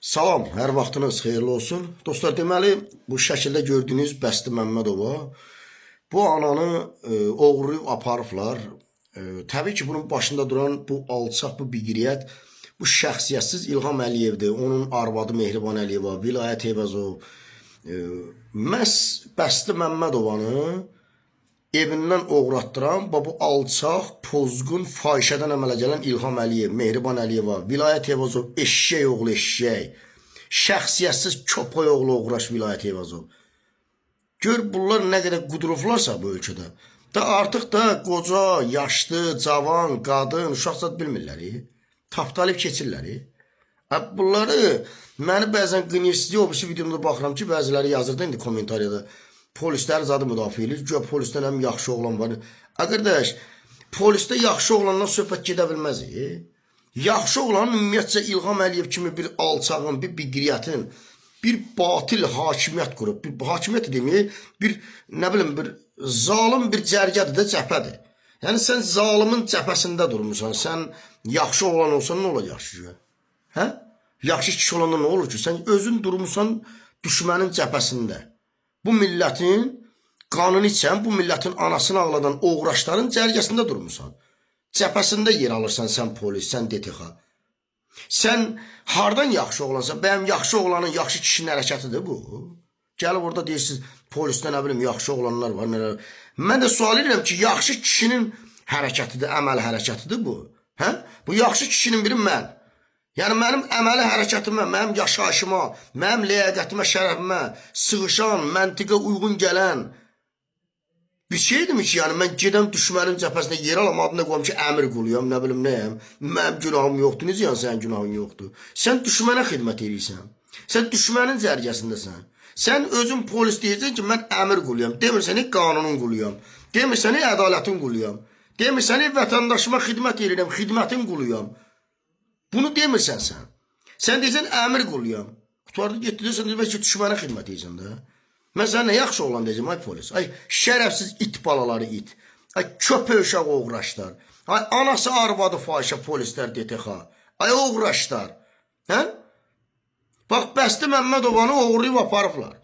Salam, hər vaxtınız xeyirli olsun. Dostlar, deməli, bu şəkildə gördüyünüz Bəsti Məmmədova bu ananı oğurlayıb aparıblar. Təbii ki, bunun başında duran bu alçaq, bu biqiriyyət, bu şəxsiyyətsiz İlham Əliyevdir. Onun arvadı Mehriban Əliyeva, Vilayət Eyvazov. Məhz Bəsti Məmmədovanı evindən oğratdıran bu alçaq, pozğun, fahişədən əmələ gələn İlham Əliyev, Mehriban Əliyeva, Vilayət Eyvazov, eşşək oğlu eşşək, şəxsiyyətsiz köpək oğlu oğraş Vilayət Eyvazov. Gör bunlar nə qədər qudurublarsa bu ölkədə. Da artıq da qoca, yaşlı, cavan, qadın, uşaq zad bilmirlər. Tapdalıb keçirlər. Bunları məni bəzən qınırsız, o birisi videomda baxıram ki, bəziləri yazırdı indi kommentariyada. Polislər zadı müdafiə edir. Güya polisdən həm yaxşı oğlan var. Qardaş, polisdə yaxşı oğlandan söhbət gedə bilməz. Yaxşı oğlan ümumiyyətcə İlham Əliyev kimi bir alçağın, bir biqiriyyətin, bir batil hakimiyyət qurub. Bir hakimiyyət demək, bir nə bilim, bir zalim bir cərgədir də cəbhədir. Yəni sən zalimin cəbhəsində durmuşsan. Sən yaxşı oğlan olsan nə olacaq ki? Hə? Yaxşı kişi olanda nə olur ki? Sən özün durmuşsan düşmənin cəbhəsində. Bu millətin qanını içən, bu millətin anasını ağladan oğraşların cərgəsində durmuşsan. Cəbhəsində yer alırsan sən polis, sən DTX. Sən hardan yaxşı oğlansan? Bəyəm yaxşı oğlanın, yaxşı kişinin hərəkətidir bu. Gəlib orada deyirsiniz, polisdə nə bilim, yaxşı oğlanlar var. Nələr. Mən də sual edirəm ki, yaxşı kişinin hərəkətidir, əməl hərəkətidir bu. Hə? Bu yaxşı kişinin biri mən. Yəni mənim əməli hərəkətimə, mənim yaşayışıma, mənim ləyaqətimə, şərəfimə sığışan, məntiqə uyğun gələn bir şeydirmi ki, yəni mən gedəm düşmənin cəbhəsində yer alam, adına qoyum ki, əmir quluyam, nə bilim nəyəm, mənim günahım yoxdur, necə yəni sənin günahın yoxdur? Sən düşmənə xidmət edirsən, sən düşmənin cərgəsindəsən, sən özün polis deyirsən ki, mən əmir quluyam, demirsən qanunun quluyam, demirsən ədalətin quluyam, demirsən vətəndaşıma xidmət edirəm, xidmətin quluyam. Bunu demirsən sən. Sən deyirsən, əmir quluyam. Tutardı getdi deyirsən, deyirsən ki, düşmənə xidmət edirsən də. Mən sənə nə yaxşı oğlan deyəcəm, ay polis. Ay şərəfsiz it balaları it. Ay köpək uşaq oğraşlar. Ay anası arvadı fahişə polislər DTX. Ay oğraşlar. Hə? Bax, Bəsti Məmmədovanı oğurlayıb aparıblar.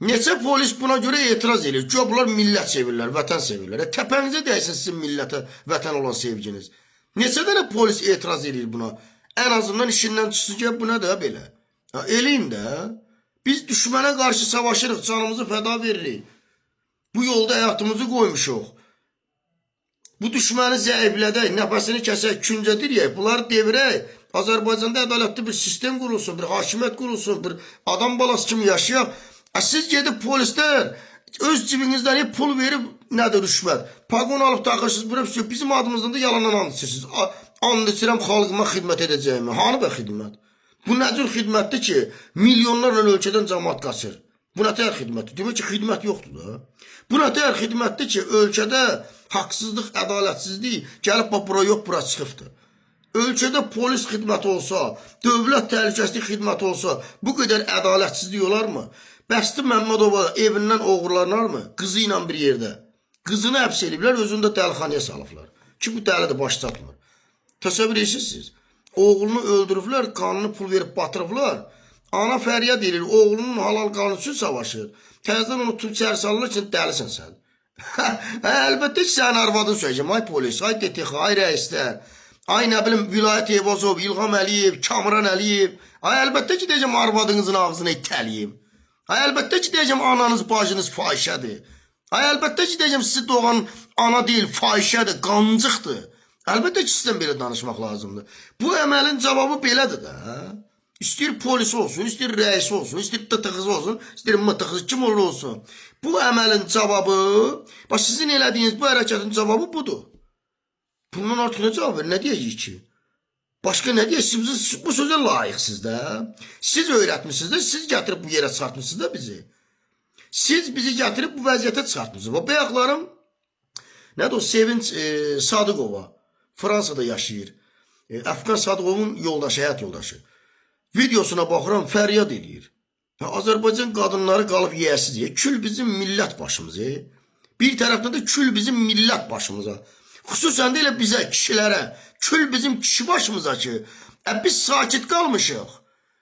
Neçə polis buna görə etiraz edir. Ki, bunlar millət sevirlər, vətən sevirlər. Təpənizə dəysin sizin millətə, vətən olan sevginiz. Neçə dənə polis etiraz edir buna? Ən azından işindən çıxsın ki, bu nə də belə? Eləyin də. Biz düşmənə qarşı savaşırıq, canımızı fəda veririk. Bu yolda həyatımızı qoymuşuq. Bu düşməni zəiflədək, nəfəsini kəsək, küncədirək, bunları devirək. Azərbaycanda ədalətli bir sistem qurulsun, bir hakimiyyət qurulsun, bir adam balası kimi yaşayaq. Siz gedib polislər öz cibinizdən pul verib nədir rüşvət? Pagon alıb taxırsınız, bura bizim adımızdan da yalandan and içirsiniz. And içirəm xalqıma xidmət edəcəyimi. Hanı bə xidmət? Bu nə cür xidmətdir ki, milyonlarla ölkədən cəmaat qaçır? Bu nə təhər xidmətdir? Demək ki, xidmət yoxdur da. Bu nə təhər xidmətdir ki, ölkədə haqsızlıq, ədalətsizlik gəlib bura yox, bura çıxıbdır. Ölkədə polis xidməti olsa, dövlət təhlükəsizlik xidməti olsa, bu qədər ədalətsizlik olarmı? Bəsti Məmmədova evindən oğurlanarmı? Qızı ilə bir yerdə. Qızını həbs ediblər, özünü də dəlixanaya salıblar. Ki, bu dəlidir, baş çatmır. Təsəvvür edirsiniz. Oğlunu öldürüblər, qanını pul verib batırıblar. Ana fəryad edir, oğlunun halal qanı üçün savaşır. Təzdən onu tüm içəri salırlar ki, dəlisən sən. Əlbəttə ki, sənin arvadını söyləyəcəm. Ay polis, ay DTX, ay rəislər. Ay nə bilim, Vilayət Eyvazov, İlham Əliyev, Kamran Əliyev. Ay əlbəttə ki, deyəcəm, arvadınızın ağzını itəliyim. Ay əlbəttə ki, deyəcəm, ananız, bacınız fahişədir. Ay əlbəttə ki, deyəcəm, sizi doğan ana deyil, fahişədir, qancıqdır. Əlbəttə ki, sizdən belə danışmaq lazımdır. Bu əməlin cavabı belədir də. İstəyir polis olsun, istəyir rəis olsun, istəyir DTX olsun, istəyir MTX kim olur olsun. Bu əməlin cavabı, bax sizin elədiyiniz bu hərəkətin cavabı budur. Bundan artıq nə cavab verir, nə deyəcək ki? Başqa nə deyək, siz bu sözə layiqsiniz də. Siz öyrətmişsiniz də, siz gətirib bu yerə çıxartmışsınız da bizi. Siz bizi gətirib bu vəziyyətə çıxartmışsınız. Bu bəyaqlarım, nədir o, Sevinç Sadıqova, Fransada yaşayır. Əfqan Sadıqovun yoldaşı, həyat yoldaşı. Videosuna baxıram, fəryad edir. Azərbaycan qadınları qalıb yiyəsiz. Kül bizim millət başımıza. Bir tərəfdən də kül bizim millət başımıza. Xüsusən də elə bizə, kişilərə. Kül bizim kişi başımıza ki, biz sakit qalmışıq.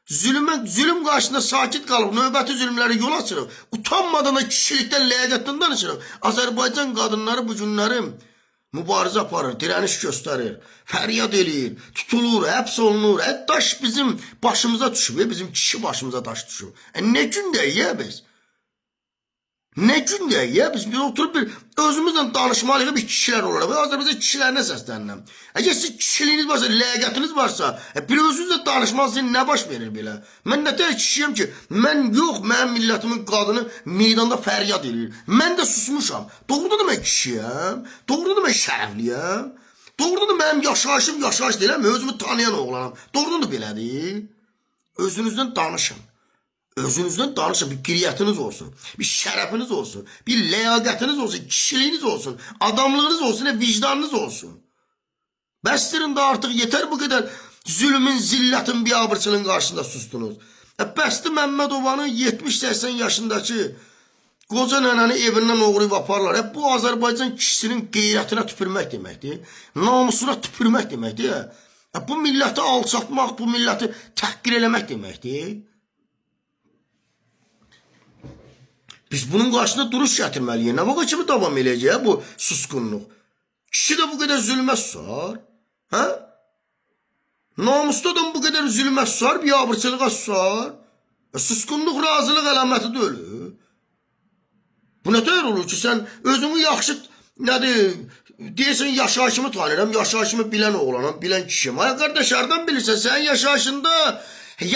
Zulüm qarşısında sakit qalıb növbəti zülmləri yol açırıq. Utanmadan da kişilikdən, ləyaqətdən danışırıq. Azərbaycan qadınları bu günləri mübarizə aparır, dirəniş göstərir, fəryad eləyir, tutulur, həbs olunur. Daş bizim başımıza düşüb, bizim kişi başımıza daş düşüb. Nə gündəyik ya biz? Nə gündəyik ya biz? Biz oturup bir özümüzlə danışmalıyıq bir kişilər olaraq. Azərbaycan kişilərinə səslənirəm. Əgər siz kişiliyiniz varsa, ləyaqətiniz varsa, bir özünüzlə danışmalısınız, nə baş verir belə? Mən nə tək kişiyəm ki, mən yox, mənim millətimin qadını meydanda fəryad edir. Mən də susmuşam. Doğrudan da mən kişiyəm, doğrudan da mən şərəfliyəm, doğrudan da mənim yaşayışım yaşayış deyiləm, özümü tanıyan oğlanam. Doğrudan da belədir. Özünüzdən danışın. Özünüzdən danışın, bir qiriyyətiniz olsun, bir şərəfiniz olsun, bir ləyaqətiniz olsun, kişiliyiniz olsun, adamlığınız olsun, vicdanınız olsun. Bəsdirin də artıq yeter bu qədər zülmün, zillətin, biabırçılığın qarşısında sustunuz. Bəsdi Məmmədovanın 70-80 yaşındakı qoca nənəni evindən oğruyub aparlar. Bu Azərbaycan kişisinin qeyrətinə tüpürmək deməkdir, namusuna tüpürmək deməkdir. Bu milləti alçatmaq, bu milləti təhqir eləmək deməkdir. Biz bunun qarşısında duruş gətirməliyik. Nə vaxt kimi davam eləyəcək bu susqunluq? Kişi də bu qədər zülmə susar. Hə? Namusda da bu qədər zülmə susar, biabırçılığa susar. Susqunluq razılıq əlaməti deyil. Bu nə təhər olur ki, sən özünü yaxşı, nədir, deyirsən yaşayışımı tanıyıram, yaşayışımı bilən oğlanam, bilən kişiyim. Ay qardaş, hardan bilirsən, sən yaşayışında,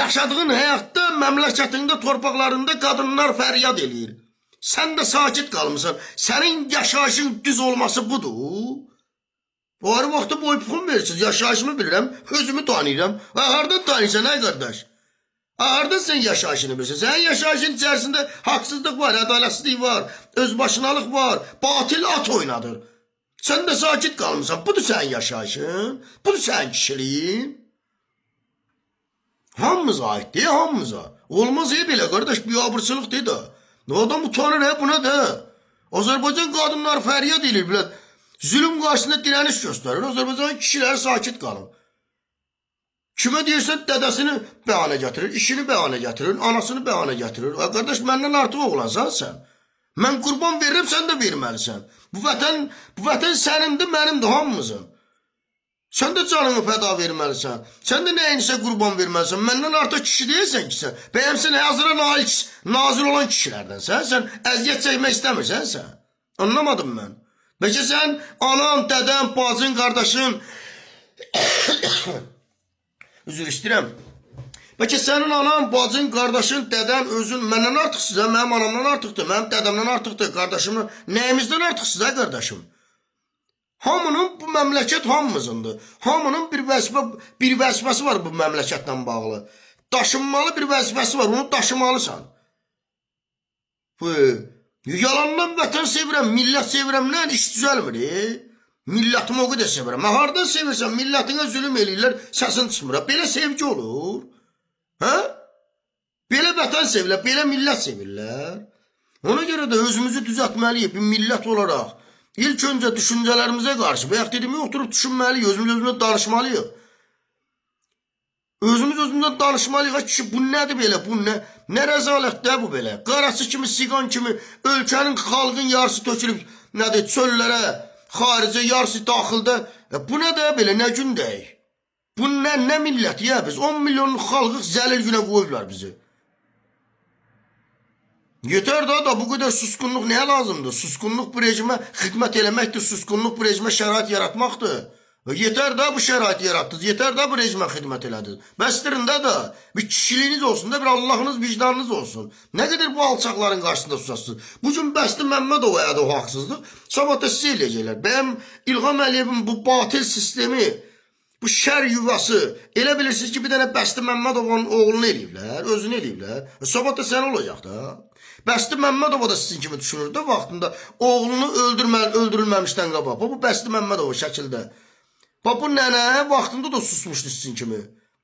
yaşadığın həyatda, məmləkətində, torpaqlarında qadınlar fəryad eləyir. Sən də sakit qalmışsan. Sənin yaşayışın düz olması budur. O hər vaxtda boypuxun verirsiniz. Yaşayışımı bilirəm, özümü tanıyıram. Hardan tanıyırsan ay qardaş? Hardan sən yaşayışını bilirsən? Sənin yaşayışın içərisində haqsızlıq var, ədalətsizlik var, özbaşınalıq var, batil at oynadır. Sən də sakit qalmışsan. Budur sənin yaşayışın, budur sənin kişiliyin. Hamımıza aiddir, hamımıza. Olmaz belə qardaş, biabırçılıq deyil də. Adam utanır buna da. Azərbaycan qadınlar fəryad edir bilən. Zülüm qarşısında dirəniş göstərir. Azərbaycan kişiləri sakit qalır. Kimə deyirsən dədəsini bəhanə gətirir, işini bəhanə gətirir, anasını bəhanə gətirir. Qardaş, məndən artıq oğlansan sən. Mən qurban veririm, sən də verməlisən. Bu vətən sənindir, mənimdir, hamımızın. Sən də canını fəda verməlisən. Sən də nəyinsə qurban verməlisən. Məndən artıq kişi deyilsən ki sən. Bəyəm sən hazıra nazir olan kişilərdənsən. Sən əziyyət çəkmək istəmirsən sən. Anlamadım mən. Bəlkə sən anan, dədən, bacın, qardaşın üzr istəyirəm. Bəlkə sənin anan, bacın, qardaşın, dədən, özün məndən artıqsız, mənim anamdan artıqdır, mənim dədəmdən artıqdır, qardaşımdan, nəyimizdən artıqsız, qardaşım? Hamının bu məmləkət hamımızındır. Hamının bir vəzifəsi var bu məmləkətlə bağlı. Daşınmalı bir vəzifəsi var, onu daşımalısan. Yalandan vətən sevirəm, millət sevirəm, nə iş düzəlmir? Millətimi o qədər sevirəm. Hardan sevirsən, millətinə zülüm eləyirlər, səsin çıxmır. Belə sevgi olur. Hə? Belə vətən sevirlər, belə millət sevirlər. Ona görə də özümüzü düzəltməliyik bir millət olaraq. İlk öncə düşüncələrimizə qarşı, bayaq dediyimi oturup düşünməliyik, özümüzlə danışmalıyıq. Özümüzlə danışmalıyıq ki, bu nədir belə, bu nə rəzalətdir bu belə. Qarası kimi, siqan kimi ölkənin, xalqın yarısı tökülüb, nədir, çöllərə, xaricə, yarısı daxildə. Bu nədir belə, nə gündəyik? Bu nə millət ya biz? 10 milyonluq xalqıq zəlil günə qoyublar bizi. Yeter da bu qədər susqunluq nəyə lazımdır? Susqunluq bu rejimə xidmət eləməkdir, susqunluq bu rejimə şərait yaratmaqdır. Yeter da bu şəraiti yarattınız, yeter da bu rejimə xidmət elədiniz. Bəsdirin də bir kişiliyiniz olsun da, bir Allahınız, vicdanınız olsun. Nə qədər bu alçaqların qarşısında susasınız? Bugün Bəsti Məmmədovaya da o haqsızlıq, sabah da siz eləyəcəklər. Bəyəm İlham Əliyevin bu batil sistemi, bu şər yuvası, elə bilirsiniz ki, bir dənə Bəsti Məmmədovun oğlunu eləyiblər, özünü eləyiblər. Sabah da sən olacaq da. Bəsti Məmmədov da sizin kimi düşünür də vaxtında oğlunu öldürülməmişdən qabaq. Bu Bəsti Məmmədov şəkildə. Bu nənə vaxtında da susmuşdu sizin kimi.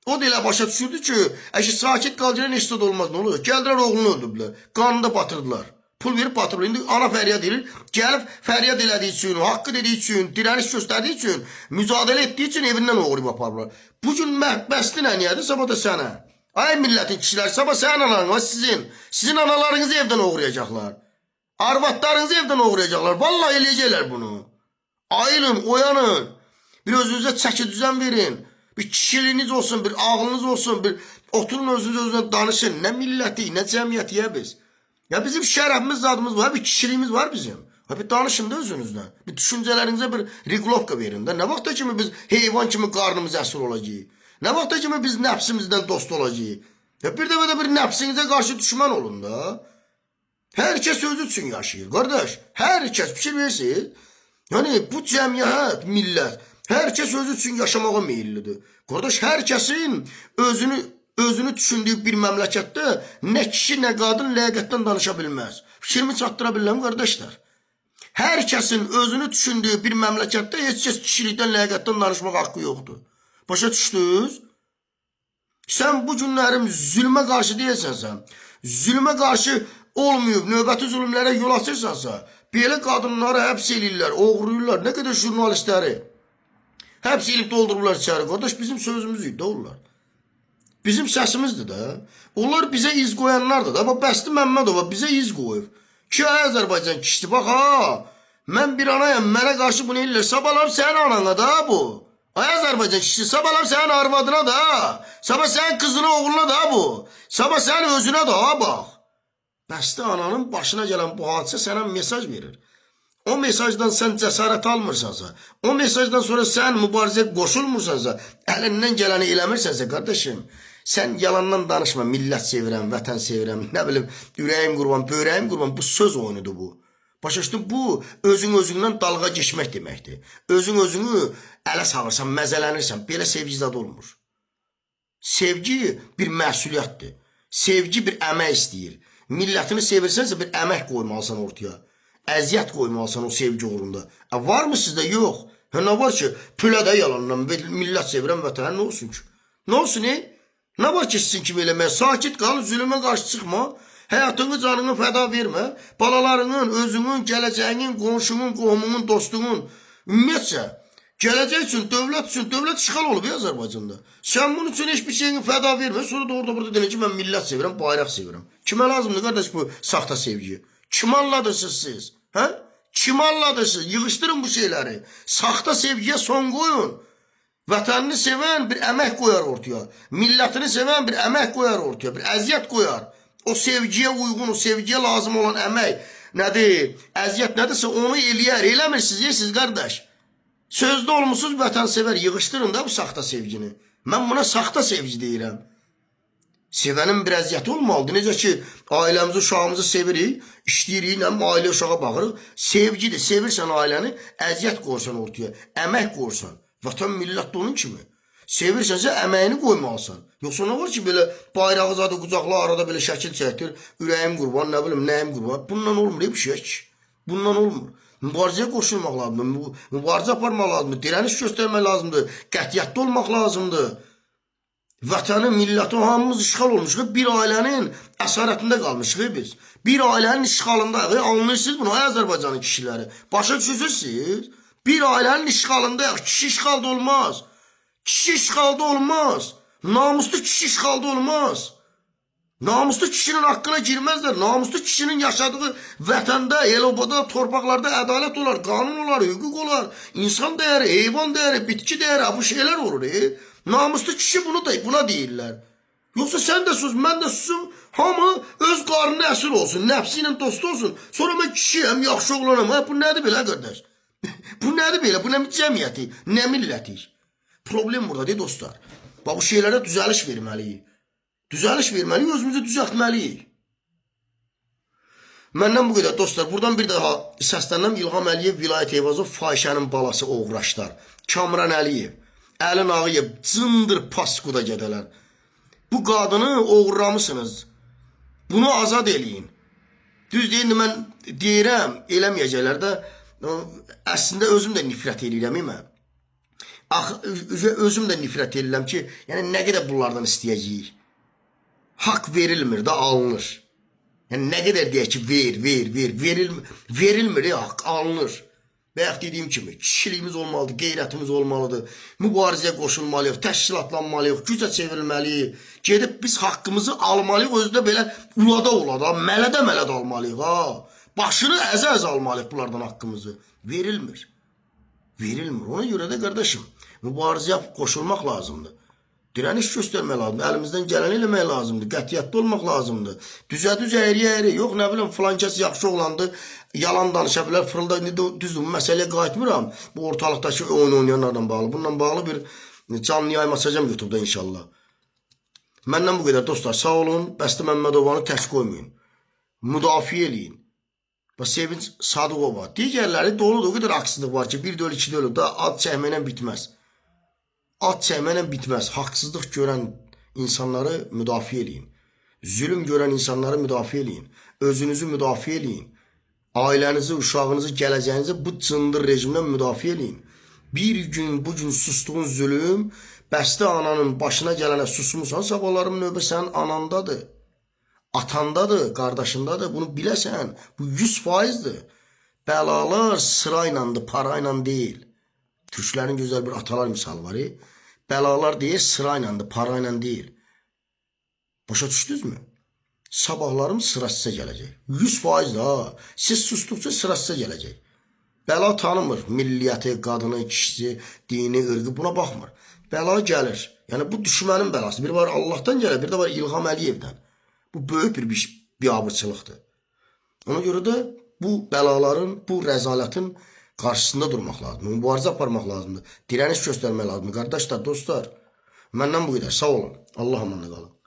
O da elə başa düşürdü ki, əgər sakit qalacaq heç də olmaz, nə olur? Gəldilər oğlunu öldürdülər, qanını da batırdılar. Pul verib batırdılar. İndi ana fəryad edir, gəlib fəryad elədiyi üçün, haqqı dediyi üçün, dirəniş göstərdiyi üçün, mücadilə etdiyi üçün evindən oğruyub aparırlar. Bugün Bəsti nəniyədir, sabah da sənə. Ay milletin kişiler, sabah sen analarınız sizin analarınızı evden uğrayacaklar. Arvatlarınızı evden uğrayacaklar. Vallahi eləyəcəklər bunu. Ayılın, oyanın. Bir özünüze çəki düzen verin. Bir kişiliğiniz olsun, bir ağlınız olsun, bir oturun özünüze danışın. Ne milleti, ne cemiyeti ya biz. Ya bizim şərəfimiz, adımız var, bir kişiliğimiz var bizim. Ha bir danışın da özünüzden. Bir düşüncelerinize bir reglovka verin de. Ne vaxta kimi biz heyvan kimi qarnımız əsir olacağıq. Ne vaxta kimi biz nəfsimizden dost olacağıq. Ya bir dəfə də bir nəfsinize karşı düşman olun da. Herkes özü üçün yaşayır kardeş. Herkes bir şey versin. Yani bu cemiyet, millet, herkes özü üçün yaşamağa meyillidir. Kardeş, herkesin özünü düşündüğü bir memlekette ne kişi ne kadın ləyaqətdən danışa bilmez. Fikrimi çatdıra bilirəm kardeşler. Herkesin özünü düşündüğü bir memlekette heç kəs kişilikdən, ləyaqətdən danışmaq hakkı yoktur. Başa düşdünüz? Sen bu günlerim zulme karşı değilsen sen. Zulme karşı olmuyor, növbəti zulümlərə yol açırsansa, belə qadınları həbs eləyirlər, oğruyurlar, ne kadar jurnalistləri həbs eləyib doldururlar içəri. Qardaş, bizim sözümüz idi, onlar. Bizim səsimizdir də. Onlar bizə iz qoyanlardır da. Ama Bəsti Məmmədova bizə iz qoyub. Ki, Azərbaycan kişisi, bax ha, mən bir anayam, mənə qarşı bunu eləyirlər. Sabahlar sənin anana da bu. Ay Azərbaycan kişisi, sabahlar sənin arvadına da. Sabah sənin kızına, oğluna da bu. Sabah sənin özünə da ha, bax. Bəsti ananın başına gələn bu hadisə sənə mesaj verir. O mesajdan sen cesaret almırsansa, o mesajdan sonra sen mübarizeye koşulmursansa, elinden geleni eləmirsansa kardeşim, sen yalandan danışma. Millet sevirəm, vətən sevirəm, ne bileyim, ürəyim qurban, böreğim qurban, bu söz oyunudur bu. Başa düşdün, bu özündən dalga geçmek demektir. Özünü ələ salırsan, məzələnirsən, belə sevgi zad olmur. Sevgi bir məsuliyyətdir. Sevgi bir əmək istəyir. Millətini sevirsənsə bir əmək qoymalısan ortaya. Əziyyət qoymalısan o sevgi uğrunda. Var mı sizdə? Yox. Ne var ki, pülədə yalandan millət sevirəm, vətən nə olsun ki? Ne olsun Ne var ki sizin kimi eləmək? Sakit qal, zülümə qarşı çıxma. Həyatını, canını fəda vermə. Balalarının, özünün, gələcəyinin, qonşunun, qohumunun, dostunun, ümumiyyətcə, gələcək üçün, dövlət işğal olub ya Azərbaycanda. Sən bunun üçün heç bir şeyini fəda vermə. Sonra da orada burada deyək ki, mən millət sevirəm, bayraq sevirəm. Kimə lazımdır qardaş bu saxta sevgi? Kim anladırsınız siz? Ha? Kim anladırsınız? Yığıştırın bu şeyleri. Saxta sevgiye son koyun. Vətənini sevən bir əmək qoyar ortaya. Millətini sevən bir əmək qoyar ortaya. Bir əziyyət qoyar. O sevgiye uygun, o sevgiye lazım olan əmək nədir? Əziyyət nədirsə onu eləyər. Eləmirsiniz siz qardaş. Sözdə olmuşsunuz vətənsever. Yığıştırın da bu saxta sevgini. Mən buna saxta sevgi deyirəm. Sevənin bir əziyyəti olmalıdır. Necə ki, ailəmizi, uşağımızı sevirik, işləyirik, ailə uşağa baxırıq. Sevgidir. Sevirsən ailəni, əziyyət qoyursan ortaya, əmək qoyursan. Vatan millət də onun kimi. Sevirsənsə əməyini qoymalısan. Yoxsa nə var ki, belə bayrağı zadı qucaqla arada belə şəkil çəkdir, ürəyim qurban, nə bilim, nəyim qurban. Bundan olmur bir şey ki. Bundan olmur. Mübarizəyə qoşulmaq lazımdır, mübarizə aparmaq lazımdır, dirəniş göstərmək lazımdır, qətiyyətli olmaq lazımdır. Vətəni, milləti hamımız işğal olmuşuq. Bir ailənin əsarətində qalmışıq biz. Bir ailənin işğalında, anlayırsınız bunu, Azərbaycanın kişiləri. Başa düşürsünüz? Bir ailənin işğalında, kişi işğalda olmaz. Kişi işğalda olmaz. Namuslu kişi işğalda olmaz. Namuslu kişinin hakkına girmezler. Namuslu kişinin yaşadığı vətəndə, el-obada, torpaqlarda ədalət olar, qanun olar, hüquq olar, insan dəyəri, heyvan dəyəri, bitki dəyəri, bu şeyler olur. Namuslu kişi buna deyirlər. Yoxsa sən də sus, mən də susum, hamı öz qarnına əsir olsun, nəfsi ilə dost olsun. Sonra mən kişiyəm, yaxşı oğlanım. Bu nədir belə qardaş? Bu nədir belə? Bu nə cəmiyyəti, nə milləti? Problem burada deyil dostlar. Bu şeylərə düzəliş verməliyik. Düzəliş verməliyik, özümüzü düzəltməliyik. Məndən bu qədər dostlar. Buradan bir daha səslənəm. İlham Əliyev, Vilayət Eyvazov, fahişənin balası oğraşlar. Kamran Əliyev, Əlin Ağayev, cındır paskuda gedələr. Bu qadını oğurlamışsınız. Bunu azad eləyin. Düz deyil, mən deyirəm, eləməyəcəklər də. Əslində özüm də nifrət eləyirəm mən. Özüm də nifrət eləyirəm ki, yəni nə qədər bunlardan istəyəcəyik. Hak verilmir de alınır. Yəni nə qədər deyək ki, verilmir hak alınır. Bayaq dediyim kimi, kişiliyimiz olmalıdır, qeyrətimiz olmalıdır. Mübarizəyə qoşulmalıyıq, təşkilatlanmalıyıq, gücə çevrilməliyik. Gedib biz haqqımızı almalıyıq, özdə belə ulada, mələdə almalıyıq ha. Başını əzə almalıyıq bunlardan haqqımızı. Verilmir. Verilmir. Ona görə də qardaşım, mübarizəyə qoşulmaq lazımdır. Direniş göstermək lazımdır. Əlimizdən gələni eləmək lazımdır. Qətiyyətli olmaq lazımdır. Düzə əyri. Yox, nə bilim, filan kəs yaxşı oğlandı. Yalan danışa bilər, fırılda. Düzdür, bu məsələyə qayıtmıram. Bu ortalıqdakı oyun oynayanlardan bağlı. Bununla bağlı bir canlı yayım açacağım YouTube'da inşallah. Məndən bu qədər dostlar. Sağ olun. Bəsti Məmmədovanı tək qoymayın. Müdafiə eləyin. Sevinç Sadıqova. Digərləri doludur. O qədər aksızlıq var ki, bir də ölü, iki də ölü. Da ad çəkməklə bitməz. Ad çəkməklə bitməz. Haqsızlıq görən insanları müdafiə eləyin. Zülüm görən insanları müdafiə eləyin. Özünüzü müdafiə eləyin. Ailənizi, uşağınızı, gələcəyinizi bu cındır rejimdən müdafiə eləyin. Bir gün, bugün sustuğun zülüm, bəstə ananın başına gələnə susmusan, sabahların növbə sənin anandadır. Atandadır, qardaşındadır. Bunu biləsən. Bu 100%'dir. Bəlalar sıraylandır, parayla deyil. Türklərin gözəl bir atalar misalı var. Bəlalar deyil, sıraylandır, parayla deyil. Başa düşdünüzmü? Sabahlarım sıra sizə gələcək. 100%'dir ha. Siz sustukça sıra sizə gələcək. Bəla tanımır. Milliyyəti, qadını, kişisi, dini, ırqı buna baxmır. Bəla gəlir. Yəni bu düşmənin bəlası. Bir var Allah'tan gəlir, bir də var İlham Əliyevdən. Bu böyük bir biabırçılıqdır. Ona görə də bu bəlaların, bu rəzalətin qarşısında durmaq lazımdır. Mübarizə aparmaq lazımdır. Direniş göstərmək lazımdır. Qardaşlar, dostlar, məndən bu qədər. Sağ olun. Allah amanına qalın.